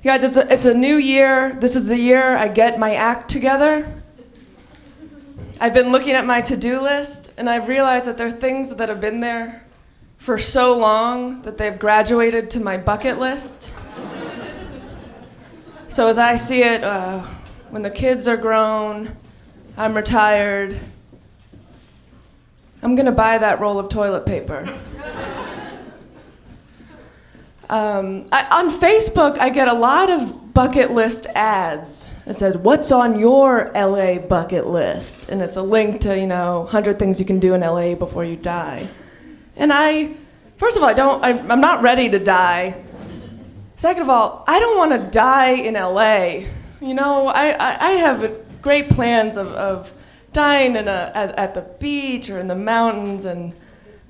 You guys, it's a new year. This is the year I get my act together. I've been looking at my to-do list, and I've realized that there are things that have been there for so long that they've graduated to my bucket list. So as I see it, when the kids are grown, I'm retired, I'm gonna buy that roll of toilet paper. On Facebook, I get a lot of bucket list ads. It said, "What's on your LA bucket list?" And it's a link to, 100 things you can do in LA before you die. And first of all, I'm not ready to die. Second of all, I don't want to die in LA. I have great plans of dying at the beach or in the mountains, and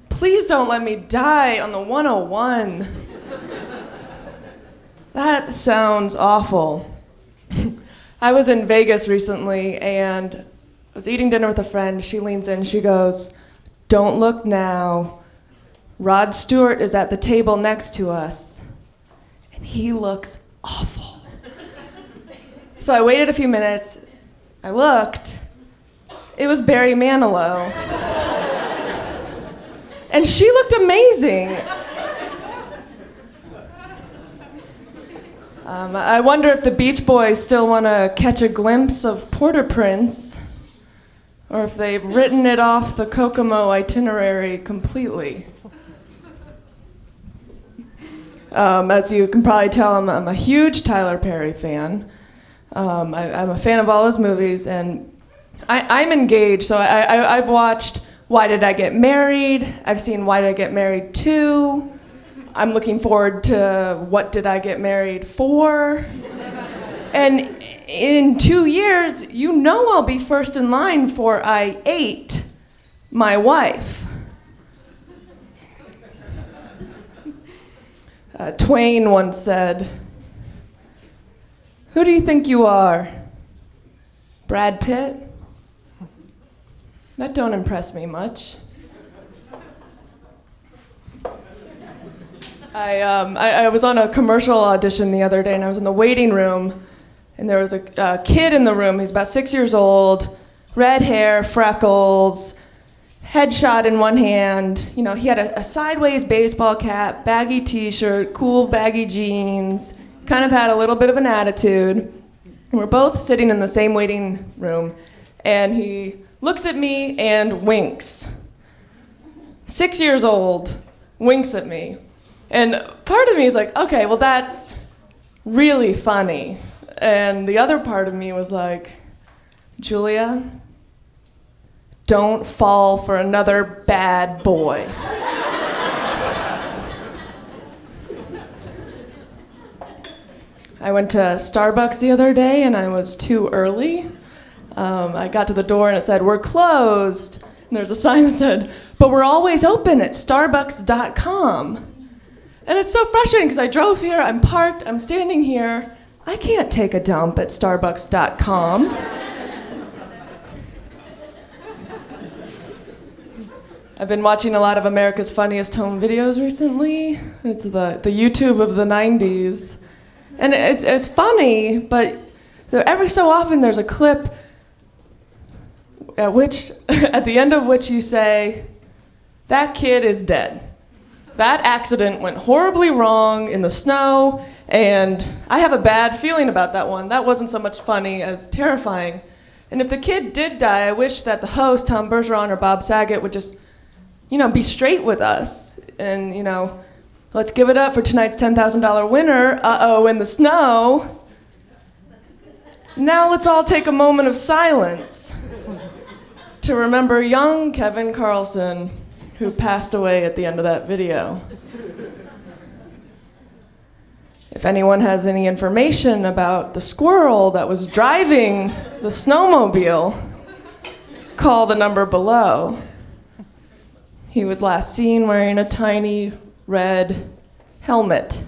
please don't let me die on the 101. That sounds awful. I was in Vegas recently and I was eating dinner with a friend. She leans in, she goes, "Don't look now. Rod Stewart is at the table next to us, and he looks awful." So I waited a few minutes, I looked, it was Barry Manilow. And she looked amazing. I wonder if the Beach Boys still want to catch a glimpse of Port-au-Prince, or if they've written it off the Kokomo itinerary completely. As you can probably tell, I'm a huge Tyler Perry fan. I'm a fan of all his movies, and I'm engaged, so I've watched Why Did I Get Married? I've seen Why Did I Get Married 2? I'm looking forward to What Did I Get Married For? And in 2 years, I'll be first in line for I Ate My Wife. Twain once said, "Who do you think you are? Brad Pitt? That don't impress me much." I was on a commercial audition the other day, and I was in the waiting room, and there was a kid in the room. He's about 6 years old, red hair, freckles, headshot in one hand. He had a sideways baseball cap, baggy t-shirt, cool baggy jeans, kind of had a little bit of an attitude. And we're both sitting in the same waiting room, and he looks at me and winks. 6 years old, winks at me. And part of me is like, okay, well, that's really funny. And the other part of me was like, Julia, don't fall for another bad boy. I went to Starbucks the other day and I was too early. I got to the door and it said, "We're closed." And there's a sign that said, "But we're always open at starbucks.com. And it's so frustrating because I drove here, I'm parked, I'm standing here. I can't take a dump at starbucks.com. I've been watching a lot of America's Funniest Home Videos recently. It's the YouTube of the 90s. And it's funny, but every so often there's a clip at the end of which you say, "That kid is dead. That accident went horribly wrong in the snow, and I have a bad feeling about that one. That wasn't so much funny as terrifying. And if the kid did die, I wish that the host, Tom Bergeron or Bob Saget, would just, be straight with us. And, let's give it up for tonight's $10,000 winner, uh-oh, in the snow. Now let's all take a moment of silence to remember young Kevin Carlson, who passed away at the end of that video. If anyone has any information about the squirrel that was driving the snowmobile, call the number below. He was last seen wearing a tiny red helmet.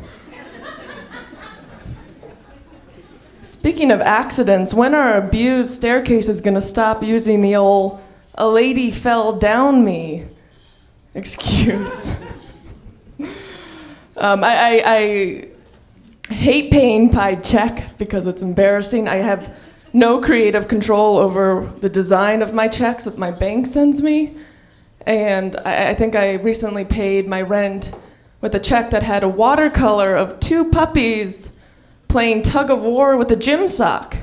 Speaking of accidents, when are abused staircases gonna stop using the old "a lady fell down me" excuse? I hate paying by check because it's embarrassing. I have no creative control over the design of my checks that my bank sends me. And I think I recently paid my rent with a check that had a watercolor of 2 puppies playing tug of war with a gym sock,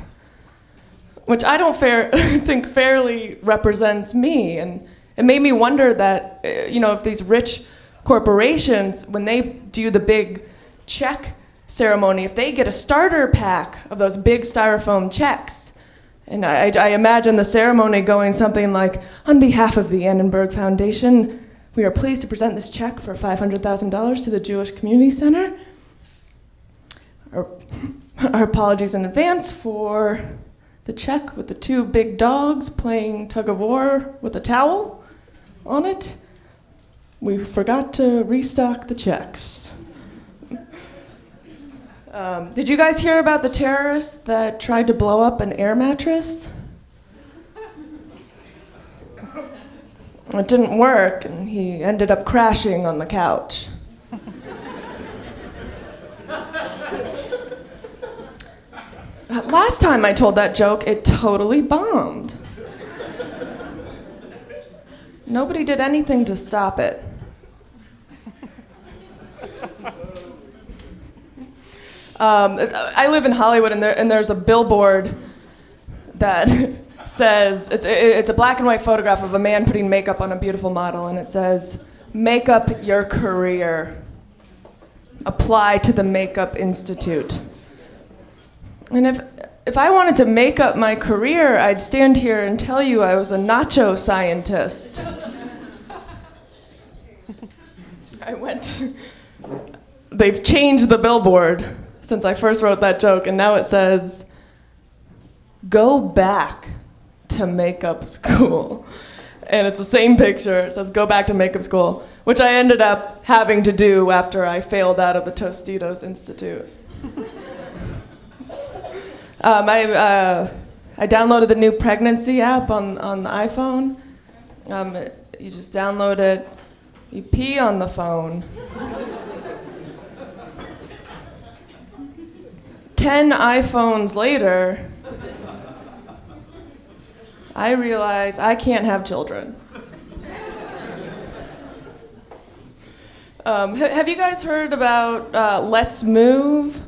which I don't think fairly represents me. And it made me wonder that, if these rich corporations, when they do the big check ceremony, if they get a starter pack of those big styrofoam checks. And I imagine the ceremony going something like, on behalf of the Annenberg Foundation, we are pleased to present this check for $500,000 to the Jewish Community Center. Our apologies in advance for the check with the 2 big dogs playing tug of war with a towel on it. We forgot to restock the checks. Did you guys hear about the terrorist that tried to blow up an air mattress? It didn't work, and he ended up crashing on the couch. Last time I told that joke, it totally bombed. Nobody did anything to stop it. I live in Hollywood, and there's a billboard that says, it's a black and white photograph of a man putting makeup on a beautiful model, and it says, "Make up your career. Apply to the Makeup Institute." And if I wanted to make up my career, I'd stand here and tell you I was a nacho scientist. They've changed the billboard since I first wrote that joke, and now it says, "Go back to makeup school." And it's the same picture. It says, "Go back to makeup school," which I ended up having to do after I failed out of the Tostitos Institute. I downloaded the new pregnancy app on the iPhone. You just download it, you pee on the phone. 10 iPhones later, I realize I can't have children. Have you guys heard about Let's Move?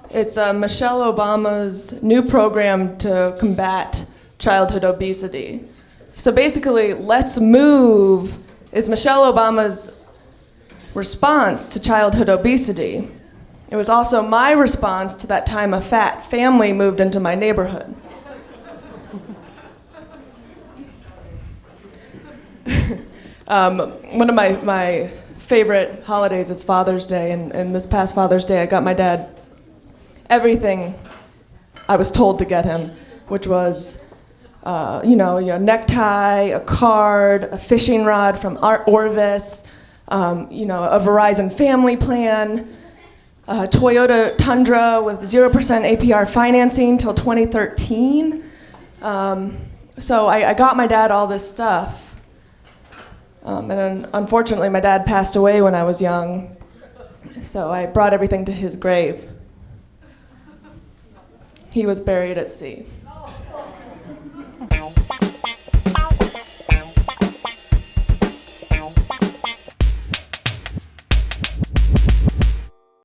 It's Michelle Obama's new program to combat childhood obesity. So basically, Let's Move is Michelle Obama's response to childhood obesity. It was also my response to that time a fat family moved into my neighborhood. One of my favorite holidays is Father's Day, and this past Father's Day I got my dad everything I was told to get him, which was a necktie, a card, a fishing rod from Orvis, a Verizon family plan, a Toyota Tundra with 0% APR financing till 2013. So I got my dad all this stuff. And unfortunately, my dad passed away when I was young, so I brought everything to his grave. He was buried at sea.